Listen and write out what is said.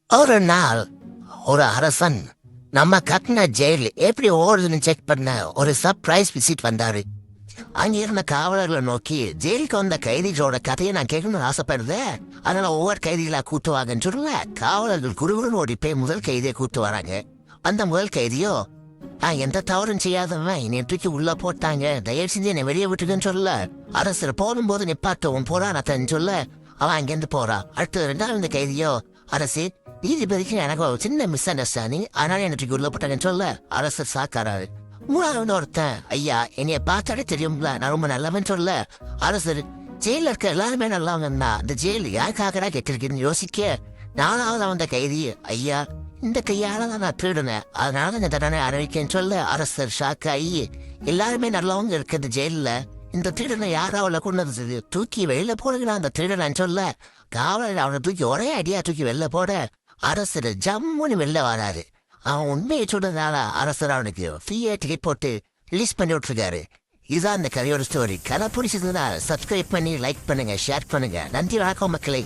ஒரு நாள் ஒரு அரசன் நம்ம கட்டின ஜெயில் எப்படி ஓடுதுன்னு செக் பண்ண ஒரு சர்ப்ரைஸ் விசிட் வந்தாரு. அங்க இருந்த காவலர்களை நோக்கி, ஜெயிலுக்கு வந்த கைதிகளோட கதையை நான் கேட்கணும்னு ஆசைப்படுறேன், அதனால ஒவ்வொரு கைதிகளா கூட்டுவாங்கன்னு சொல்ல காவலர்கள் குருகுருன்னு ஓடி போய் முதல் கைதியை கூட்டு வராங்க. அந்த முதல் கைதியோ, நான் எந்த தவறும் செய்யாதவன் என்னை தூக்கி உள்ள போட்டாங்க, தயவு செஞ்சு என்னை வெளியே விட்டுக்குன்னு சொல்ல அரசர் போடும்போது நிப்பாட்டவும் போராட்டன்னு சொல்ல அவன் அங்கேருந்து போறான். அடுத்து ரெண்டாவது கைதியோ, அரசு நீதிபதிக்கு எனக்கு ஒரு சின்ன மிஸ் அண்டர்ஸ்டாண்டிங், அதனால எனக்கு உள்ள போட்டாங்கன்னு சொல்ல அரசர் சாக்காராரு. மூணாவது ஒருத்தன், ஐயா என்னைய பார்த்தாலே தெரியும்ல நான் ரொம்ப நல்லவன் சொல்ல அரசர், ஜெயில இருக்க எல்லாருமே நல்லவங்கன்னா இந்த ஜெயில் யாருக்காகடா கெட்டிருக்குன்னு யோசிக்க நாலாவது அவன் கைதி, ஐயா இந்த கையால தான் நான் திருடுனேன், அதனால இந்த தண்டனை அறிவிக்கேன்னு சொல்ல அரசர் ஷாக்காயி, எல்லாருமே நல்லவங்க இருக்கு இந்த ஜெயில, இந்த திருடனை யாராவில் கொண்டு தூக்கி வெளியில போடுங்க அந்த திருடனான்னு சொல்ல காவலர் அவனை தூக்கி ஒரே அடியா தூக்கி வெளில போட அரசர் ஜம்முன்னு வெளில வராரு. அவன் உண்மையை சொல்றதுனால அரசர் அவனுக்கு ஃப்ரீயா டிக்கெட் போட்டு ரிலீஸ் பண்ணி விட்டுருக்காரு. இதுதான் இந்த கதையோட ஸ்டோரி. கதை பிடிச்சதுன்னா சப்ஸ்கிரைப் பண்ணி லைக் பண்ணுங்க, ஷேர் பண்ணுங்க. நன்றி, வணக்கம் மக்களே.